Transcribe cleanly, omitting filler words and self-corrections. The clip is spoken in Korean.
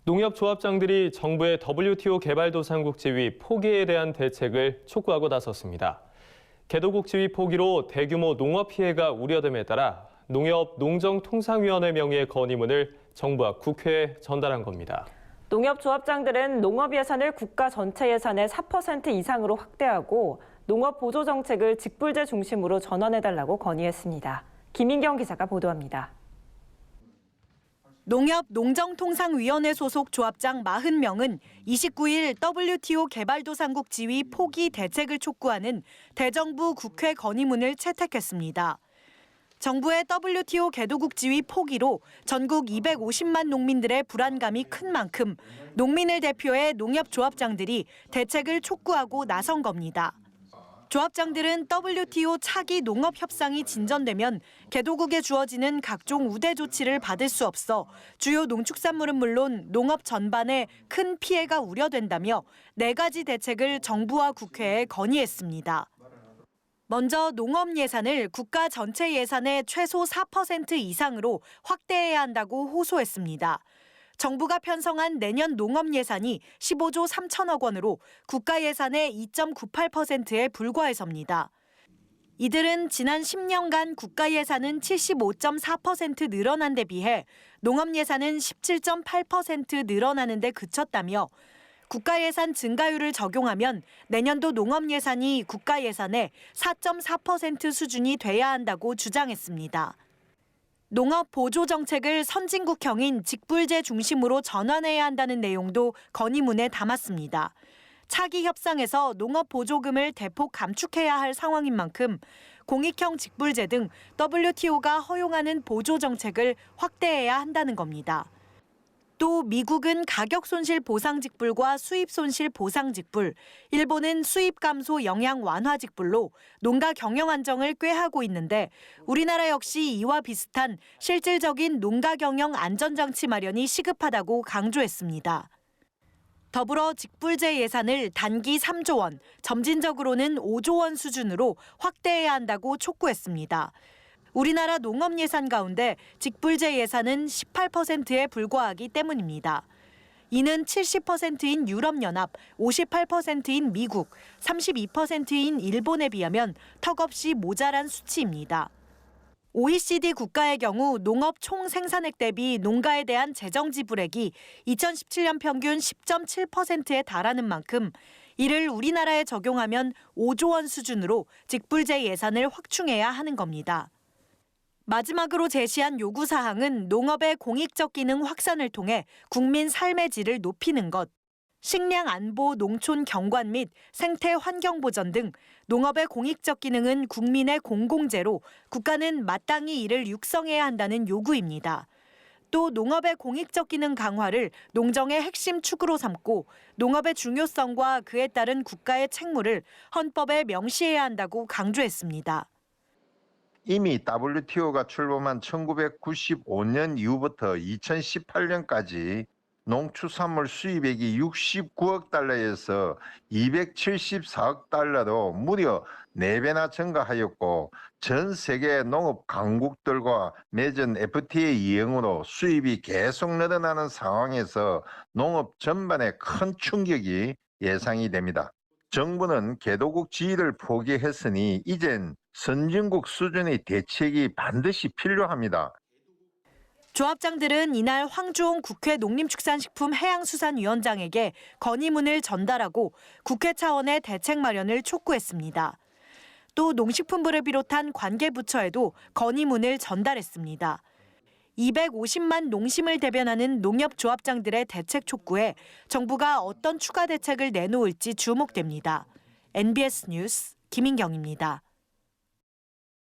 농협조합장들이 정부의 WTO 개발도상국 지위 포기에 대한 대책을 촉구하고 나섰습니다. 개도국 지위 포기로 대규모 농업 피해가 우려됨에 따라 농협농정통상위원회 명의의 건의문을 정부와 국회에 전달한 겁니다. 농협조합장들은 농업 예산을 국가 전체 예산의 4% 이상으로 확대하고 농업 보조 정책을 직불제 중심으로 전환해달라고 건의했습니다. 김인경 기자가 보도합니다. 농협농정통상위원회 소속 조합장 40명은 29일 WTO 개발도상국 지위 포기 대책을 촉구하는 대정부 국회 건의문을 채택했습니다. 정부의 WTO 개도국 지위 포기로 전국 250만 농민들의 불안감이 큰 만큼 농민을 대표해 농협조합장들이 대책을 촉구하고 나선 겁니다. 조합장들은 WTO 차기 농업 협상이 진전되면 개도국에 주어지는 각종 우대 조치를 받을 수 없어 주요 농축산물은 물론 농업 전반에 큰 피해가 우려된다며 4가지 대책을 정부와 국회에 건의했습니다. 먼저 농업 예산을 국가 전체 예산의 최소 4% 이상으로 확대해야 한다고 호소했습니다. 정부가 편성한 내년 농업 예산이 15조 3천억 원으로 국가 예산의 2.98%에 불과해서입니다. 이들은 지난 10년간 국가 예산은 75.4% 늘어난 데 비해 농업 예산은 17.8% 늘어나는 데 그쳤다며 국가 예산 증가율을 적용하면 내년도 농업 예산이 국가 예산의 4.4% 수준이 돼야 한다고 주장했습니다. 농업 보조 정책을 선진국형인 직불제 중심으로 전환해야 한다는 내용도 건의문에 담았습니다. 차기 협상에서 농업 보조금을 대폭 감축해야 할 상황인 만큼 공익형 직불제 등 WTO가 허용하는 보조 정책을 확대해야 한다는 겁니다. 또 미국은 가격 손실 보상 직불과 수입 손실 보상 직불, 일본은 수입 감소 영향 완화 직불로 농가 경영 안정을 꾀하고 있는데 우리나라 역시 이와 비슷한 실질적인 농가 경영 안전장치 마련이 시급하다고 강조했습니다. 더불어 직불제 예산을 단기 3조 원, 점진적으로는 5조 원 수준으로 확대해야 한다고 촉구했습니다. 우리나라 농업 예산 가운데 직불제 예산은 18%에 불과하기 때문입니다. 이는 70%인 유럽연합, 58%인 미국, 32%인 일본에 비하면 턱없이 모자란 수치입니다. OECD 국가의 경우 농업 총 생산액 대비 농가에 대한 재정 지불액이 2017년 평균 10.7%에 달하는 만큼 이를 우리나라에 적용하면 5조 원 수준으로 직불제 예산을 확충해야 하는 겁니다. 마지막으로 제시한 요구사항은 농업의 공익적 기능 확산을 통해 국민 삶의 질을 높이는 것, 식량 안보, 농촌 경관 및 생태 환경 보전 등 농업의 공익적 기능은 국민의 공공재로 국가는 마땅히 이를 육성해야 한다는 요구입니다. 또 농업의 공익적 기능 강화를 농정의 핵심 축으로 삼고 농업의 중요성과 그에 따른 국가의 책무를 헌법에 명시해야 한다고 강조했습니다. 이미 WTO가 출범한 1995년 이후부터 2018년까지 농축산물 수입액이 69억 달러에서 274억 달러로 무려 4배나 증가하였고 전 세계 농업 강국들과 맺은 FTA 이행으로 수입이 계속 늘어나는 상황에서 농업 전반에 큰 충격이 예상이 됩니다. 정부는 개도국 지위를 포기했으니 이젠 선진국 수준의 대책이 반드시 필요합니다. 조합장들은 이날 황주홍 국회 농림축산식품해양수산위원장에게 건의문을 전달하고 국회 차원의 대책 마련을 촉구했습니다. 또 농식품부를 비롯한 관계부처에도 건의문을 전달했습니다. 250만 농심을 대변하는 농협조합장들의 대책 촉구에 정부가 어떤 추가 대책을 내놓을지 주목됩니다. NBS 뉴스 김인경입니다.